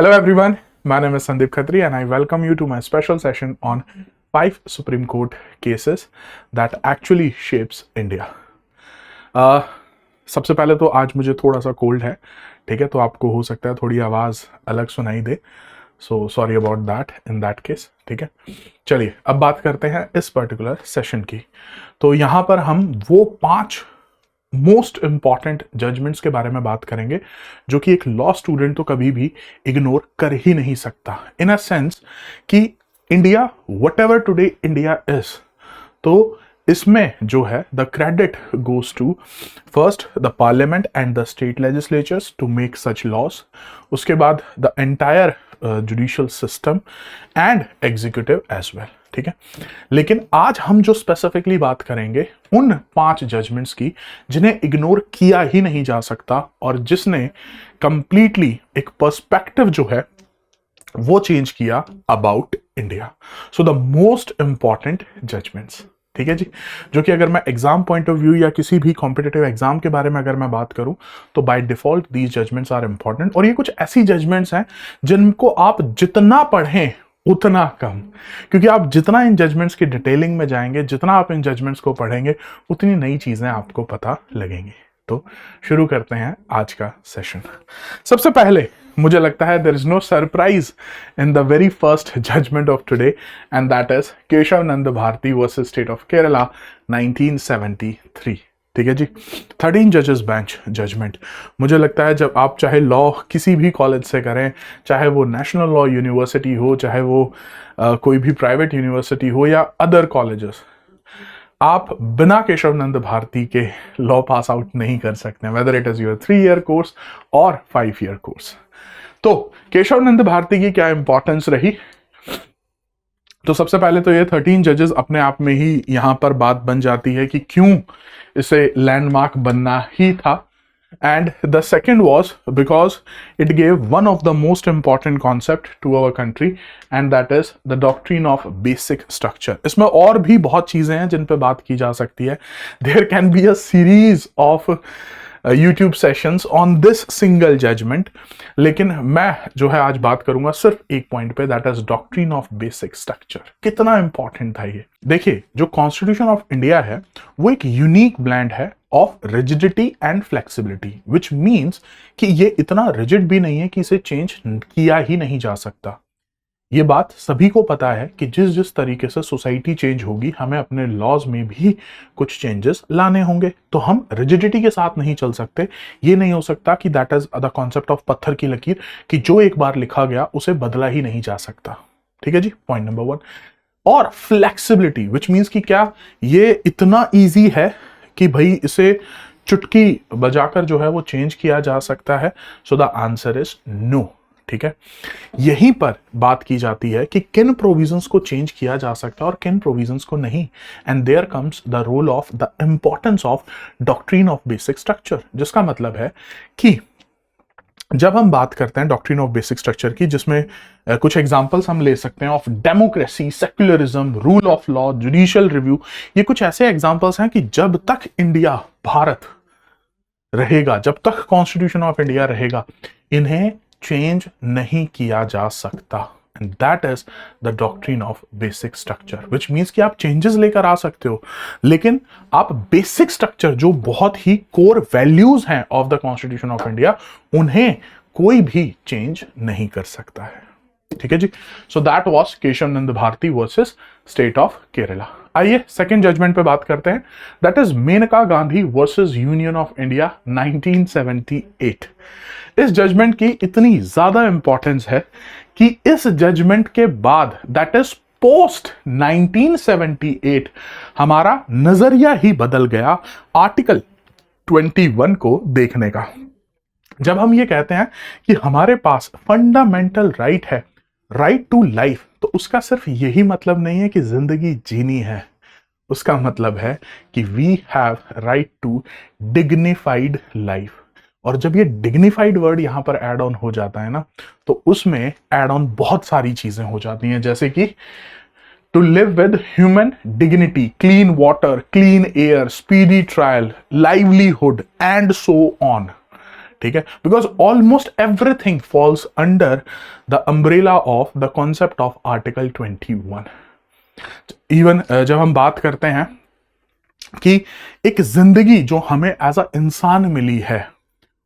Hello everyone, my name is Sandeep Khatri and I welcome you to my special session on 5 Supreme Court cases that actually shapes India. सबसे पहले तो आज मुझे थोड़ा सा cold है, ठीक है, तो आपको हो सकता है थोड़ी आवाज़ अलग सुनाई दे, so sorry about that in that case, ठीक है। चलिए अब बात करते हैं इस पर्टिकुलर सेशन की। तो यहाँ पर हम वो 5 मोस्ट इंपॉर्टेंट जजमेंट्स के बारे में बात करेंगे जो कि एक लॉ स्टूडेंट तो कभी भी इग्नोर कर ही नहीं सकता, इन अ सेंस कि India whatever today India is, तो इसमें जो है the credit goes to first the parliament and the state legislatures to make such laws, उसके बाद the entire judicial system and executive as well, ठीक है। लेकिन आज हम जो स्पेसिफिकली बात करेंगे उन 5 जजमेंट्स की जिन्हें इग्नोर किया ही नहीं जा सकता और जिसने कंप्लीटली एक पर्सपेक्टिव जो है वो चेंज किया about India. So the most important judgments, ठीक है जी, जो कि अगर मैं एग्जाम पॉइंट ऑफ व्यू या किसी भी कॉम्पिटिटिव एग्जाम के बारे में अगर मैं बात करूं तो by default these judgments are important. और ये कुछ ऐसी जजमेंट्स हैं जिनको आप जितना पढ़ें उतना कम, क्योंकि आप जितना इन जजमेंट्स की डिटेलिंग में जाएंगे, जितना आप इन जजमेंट्स को पढ़ेंगे, उतनी नई चीजें आपको पता लगेंगी। तो शुरू करते हैं आज का सेशन। सबसे पहले मुझे लगता है there is no surprise in the very first judgment of today and that is Kesavananda Bharati versus state of Kerala 1973, ठीक है जी। 13 जजेस बेंच जजमेंट। मुझे लगता है जब आप चाहे लॉ किसी भी कॉलेज से करें, चाहे वो नेशनल लॉ यूनिवर्सिटी हो, चाहे वो कोई भी प्राइवेट यूनिवर्सिटी हो या अदर कॉलेजेस, आप बिना केशव नंद भारती के लॉ पास आउट नहीं कर सकते, whether it is your 3 year course और 5 ईयर कोर्स। तो केशव नंद भारती की क्या इंपॉर्टेंस रही, तो सबसे पहले तो ये 13 जजेस अपने आप में ही यहां पर बात बन जाती है कि क्यों इसे लैंडमार्क बनना ही था। And the second was because it gave one of the most important concept to our country and that is the doctrine of basic structure. इसमें और भी बहुत चीजें हैं जिन पे बात की जा सकती है। There can be a series of YouTube sessions on this single judgment, लेकिन मैं जो है आज बात करूंगा सिर्फ एक पॉइंट पे, that is doctrine of basic structure. कितना इंपॉर्टेंट था ये। देखिए, जो कॉन्स्टिट्यूशन ऑफ इंडिया है वो एक यूनिक ब्लेंड है of rigidity and flexibility, which means कि ये इतना रिजिड भी नहीं है कि इसे चेंज किया ही नहीं जा सकता। ये बात सभी को पता है कि जिस जिस तरीके से सोसाइटी चेंज होगी, हमें अपने लॉज में भी कुछ चेंजेस लाने होंगे, तो हम रिजिडिटी के साथ नहीं चल सकते। ये नहीं हो सकता कि that is the concept of पत्थर की लकीर, कि जो एक बार लिखा गया उसे बदला ही नहीं जा सकता, ठीक है जी, पॉइंट नंबर 1। और फ्लेक्सिबिलिटी, विच मीन्स कि क्या ये इतना ईजी है कि भाई इसे चुटकी बजाकर जो है वो चेंज किया जा सकता है। So the answer is no, ठीक है। यहीं पर बात की जाती है कि किन प्रोविजंस को चेंज किया जा सकता है और किन प्रोविजंस को नहीं, and there comes the role of the importance of doctrine of basic structure, जिसका मतलब है कि जब हम बात करते हैं डॉक्ट्रिन ऑफ बेसिक स्ट्रक्चर की, जिसमें कुछ एग्जांपल्स हम ले सकते हैं of democracy, secularism, rule of law, judicial review, ये कुछ ऐसे एग्जांपल्स हैं कि जब तक इंडिया, भारत रहेगा, जब तक कॉन्स्टिट्यूशन ऑफ इंडिया रहेगा, इन्हें चेंज नहीं किया जा सकता। And that is the doctrine of basic structure, which means कि आप चेंजेस लेकर आ सकते हो, लेकिन आप बेसिक स्ट्रक्चर, जो बहुत ही कोर वैल्यूज हैं of the constitution of India, उन्हें कोई भी चेंज नहीं कर सकता है, ठीक है जी। So that was Kesavananda Bharati versus state of Kerala. आइए सेकेंड जजमेंट पे बात करते हैं, that is Maneka Gandhi versus union of India 1978। इस जजमेंट की इतनी ज्यादा इंपॉर्टेंस है कि इस जजमेंट के बाद, दैट इज पोस्ट 1978, हमारा नजरिया ही बदल गया आर्टिकल 21 को देखने का। जब हम ये कहते हैं कि हमारे पास फंडामेंटल राइट है, राइट टू लाइफ, तो उसका सिर्फ यही मतलब नहीं है कि जिंदगी जीनी है, उसका मतलब है कि we have right to dignified life. और जब ये डिग्निफाइड वर्ड यहां पर एड ऑन हो जाता है ना, तो उसमें एड ऑन बहुत सारी चीजें हो जाती हैं, जैसे कि to live with human dignity, clean water, clean air, speedy trial, livelihood and so on, ठीक है, because almost everything falls under the umbrella of the concept of article 21। Even जब हम बात करते हैं कि एक जिंदगी जो हमें एज अ इंसान मिली है,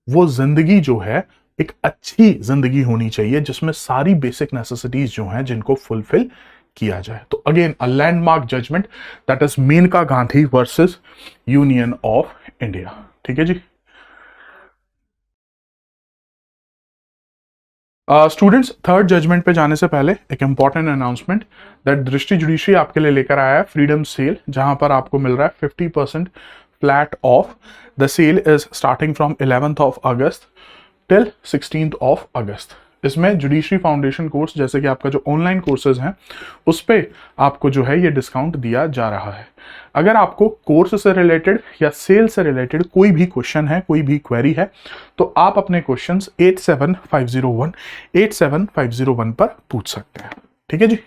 वो जिंदगी जो है एक अच्छी जिंदगी होनी चाहिए जिसमें सारी बेसिक नेसेसिटीज जो हैं जिनको फुलफिल किया जाए। तो again a landmark judgment, that is Maneka Gandhi versus union of India. ठीक है जी। स्टूडेंट्स, थर्ड जजमेंट पे जाने से पहले एक इंपॉर्टेंट अनाउंसमेंट दैट दृष्टि जुडिशरी आपके लिए लेकर आया है फ्रीडम सेल, जहां पर आपको मिल रहा है 50% flat off. The sale is starting from 11th of August till 16th of August. इसमें जुडिशरी फाउंडेशन कोर्स जैसे कि आपका जो ऑनलाइन कोर्सेज हैं उस पे आपको जो है ये डिस्काउंट दिया जा रहा है। अगर आपको कोर्स से रिलेटेड या सेल से रिलेटेड कोई भी क्वेश्चन है, कोई भी क्वेरी है, तो आप अपने क्वेश्चंस 87501 पर पूछ सकते हैं। ठीक है जी।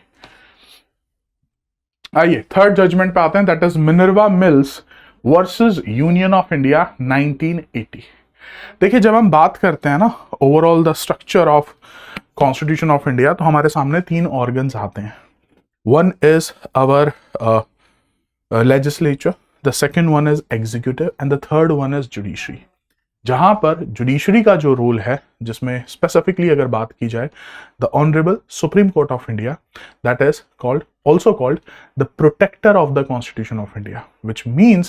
आइए थर्ड जजमेंट पे आते हैं, that is Minerva Mills versus union of India 1980। देखिए, जब हम बात करते हैं ना overall the structure of constitution of India, तो हमारे सामने 3 ऑर्गन्स आते हैं। One is our legislature, the second one is executive and the third one is judiciary. जहां पर जुडिशरी का जो रोल है, जिसमें स्पेसिफिकली अगर बात की जाए, the honourable supreme court of India, that is called also called the protector of the constitution of India, which means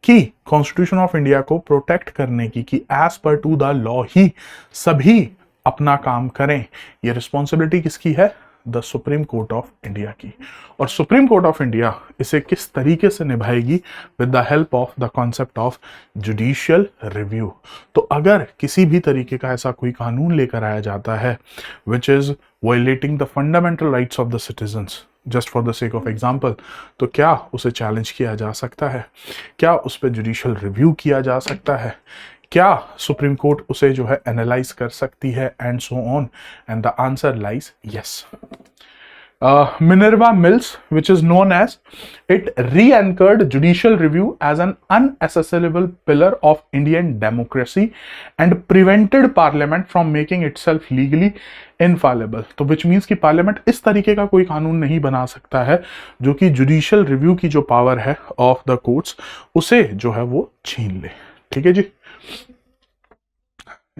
कि constitution of India को protect करने की कि as per to the law ही सभी अपना काम करें, ये responsibility किसकी है? The supreme court of India की। और सुप्रीम कोर्ट ऑफ इंडिया इसे किस तरीके से निभाएगी? With the help of the concept of judicial review. तो अगर किसी भी तरीके का ऐसा कोई कानून लेकर आया जाता है which is violating the fundamental rights of the citizens, just for the sake of example, तो क्या उसे चैलेंज किया जा सकता है? क्या उस पर जुडिशियल रिव्यू किया जा सकता है? क्या सुप्रीम कोर्ट उसे जो है एनालाइज कर सकती है? And so on, and the answer lies yes. Minerva Mills, which is known as, it re-anchored judicial review as an unassailable pillar of Indian democracy and prevented parliament from making itself legally infallible। तो which means कि parliament इस तरीके का कोई कानून नहीं बना सकता है जो कि जुडिशियल रिव्यू की जो पावर है ऑफ द कोर्ट्स उसे जो है वो छीन ले। ठीक है जी।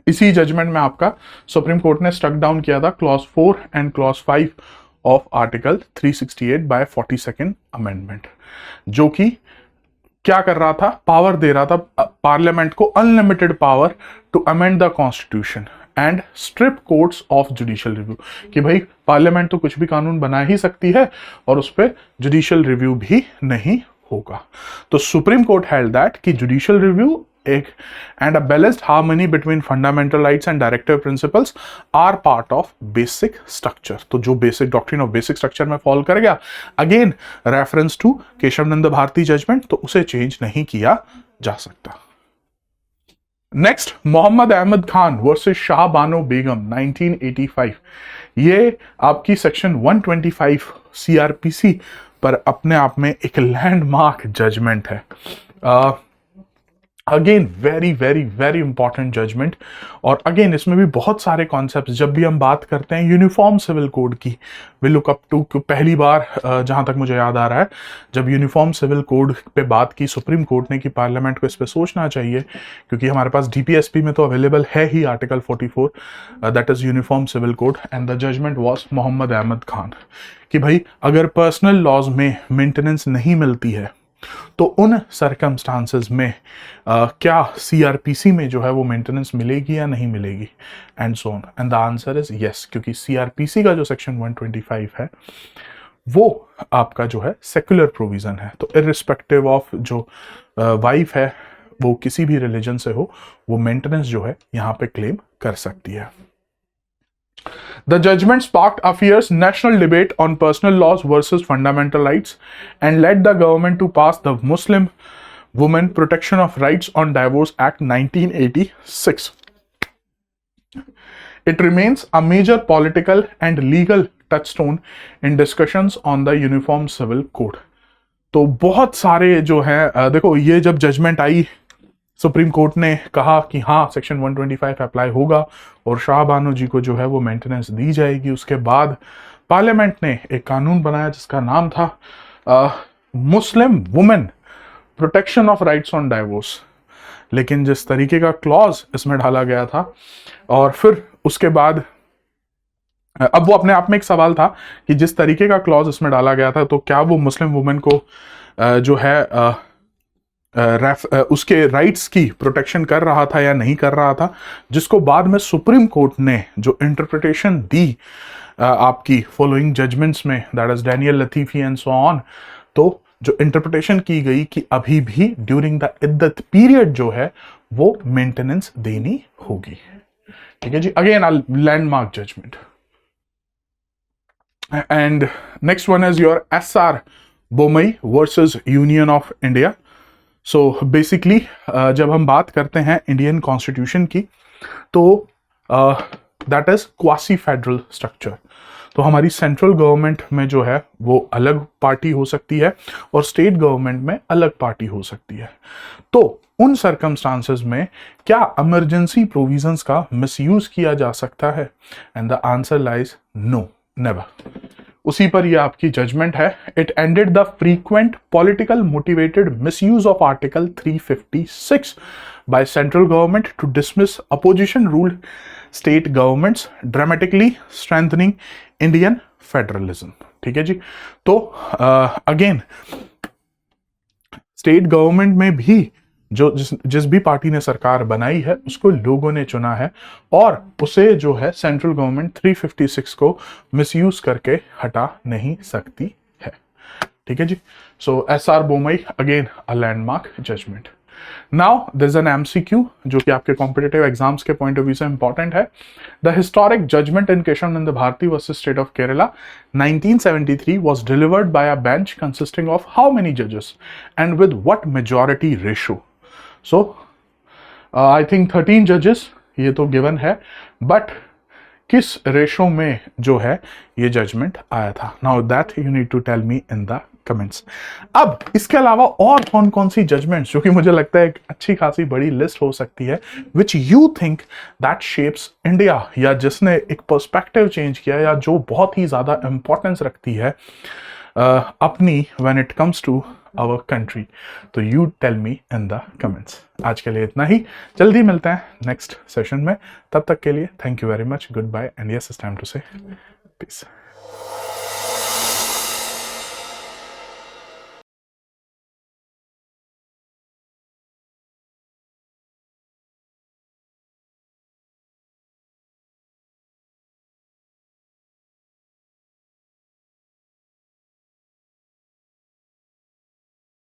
इसी जजमेंट में आपका सुप्रीम कोर्ट ने स्ट्रक डाउन किया था clause 4 and clause 5 of article 368 by 42nd amendment, जो कि क्या कर रहा था? पावर दे रहा था पार्लियामेंट को unlimited power to amend the constitution and strip courts of judicial review, कि भाई पार्लियामेंट तो कुछ भी कानून बना ही सकती है और उस पर जुडिशियल रिव्यू भी नहीं होगा। तो सुप्रीम कोर्ट हेल्ड दैट कि जुडिशियल रिव्यू एक and a balanced harmony between fundamental rights and directive principles are part of basic structure। तो जो basic doctrine of basic structure में फॉल कर गया, again reference to Kesavananda Bharati judgment, तो उसे change नहीं किया जा सकता। Next, Mohammed Ahmad Khan versus Shah Bano Begum 1985। ये आपकी सेक्शन 125 CRPC पर अपने आप में एक लैंडमार्क जजमेंट है। Again very very very important judgment, और अगेन इसमें भी बहुत सारे कॉन्सेप्ट्स, जब भी हम बात करते हैं यूनिफॉर्म सिविल कोड की, वी लुक अप टू, पहली बार जहां तक मुझे याद आ रहा है जब यूनिफॉर्म सिविल कोड पे बात की सुप्रीम कोर्ट ने कि पार्लियामेंट को इस पे सोचना चाहिए, क्योंकि हमारे पास DPSP में तो अवेलेबल है ही article 44, that is uniform civil code, and the judgment was Mohammad Ahmad Khan कि भाई अगर पर्सनल लॉज में मेंटेनेंस नहीं मिलती है तो उन सर्कमस्टांसेस में क्या CRPC में जो है वो मेंटेनेंस मिलेगी या नहीं मिलेगी, and so on, and the answer is yes, क्योंकि CRPC का जो सेक्शन 125 है वो आपका जो है सेक्युलर प्रोविजन है। तो इररिस्पेक्टिव ऑफ जो वाइफ है वो किसी भी रिलीजन से हो, वो मेंटेनेंस जो है यहाँ पे क्लेम कर सकती है। The judgment sparked a fierce national debate on personal laws versus fundamental rights and led the government to pass the Muslim Women Protection of Rights on Divorce Act 1986. It remains a major political and legal touchstone in discussions on the Uniform Civil Code. तो बहुत सारे जो है देखो, ये जब judgement आई supreme court ने कहा कि हाँ सेक्शन 125 अप्लाई होगा और शाह बानो जी को जो है वो मेंटेनेंस दी जाएगी। उसके बाद पार्लियामेंट ने एक कानून बनाया जिसका नाम था Muslim women protection of rights on divorce. लेकिन जिस तरीके का क्लॉज इसमें डाला गया था, और फिर उसके बाद अब वो अपने आप में एक सवाल था कि जिस तरीके का क्लॉज इसमें डाला गया था, तो क्या वो मुस्लिम वुमेन को जो है उसके राइट्स की प्रोटेक्शन कर रहा था या नहीं कर रहा था, जिसको बाद में सुप्रीम कोर्ट ने जो इंटरप्रिटेशन दी आपकी फॉलोइंग जजमेंट्स में, that is Daniel Latifi and so on, तो जो इंटरप्रिटेशन की गई कि अभी भी ड्यूरिंग द इद्दत पीरियड जो है वो मेंटेनेंस देनी होगी। ठीक है जी, again landmark judgment. And next one is your SR Bommai versus union of India. So basically जब हम बात करते हैं इंडियन कॉन्स्टिट्यूशन की, तो that is quasi federal structure. तो हमारी सेंट्रल गवर्नमेंट में जो है वो अलग पार्टी हो सकती है और स्टेट गवर्नमेंट में अलग पार्टी हो सकती है। तो उन सर्कमस्टांसेस में क्या इमरजेंसी प्रोविजंस का मिसयूज किया जा सकता है? And the answer lies no, never. उसी पर ये आपकी जजमेंट है। It ended the frequent political motivated misuse of article 356 by central government to dismiss opposition ruled state governments, dramatically strengthening Indian federalism. ठीक है जी, तो अगेन स्टेट गवर्नमेंट में भी जो जिस भी पार्टी ने सरकार बनाई है उसको लोगों ने चुना है, और उसे जो है सेंट्रल गवर्नमेंट 356 को मिसयूज करके हटा नहीं सकती है। ठीक है जी, so SR Bommai again a landmark judgment. Now there is an MCQ जो कि आपके कॉम्पिटिटिव एग्जाम्स के पॉइंट ऑफ व्यू से इंपॉर्टेंट है। The historic judgment in Kesavananda Bharati versus state of Kerala 1973 was delivered by a bench consisting of how many judges and with what majority ratio? So I think 13 judges, ये तो given है, but किस ratio में जो है ये जजमेंट आया था? Now that you need to tell me in the comments. अब इसके अलावा और कौन कौन सी जजमेंट्स, जो कि मुझे लगता है एक अच्छी खासी बड़ी लिस्ट हो सकती है, which you think that shapes India, या जिसने एक पर्सपेक्टिव चेंज किया, या जो बहुत ही ज्यादा इंपॉर्टेंस रखती है अपनी when it comes to our country, तो you tell me in the comments. आज के लिए इतना ही, जल्दी मिलते हैं नेक्स्ट सेशन में। तब तक के लिए thank you very much, goodbye, and yes it's time to say piece.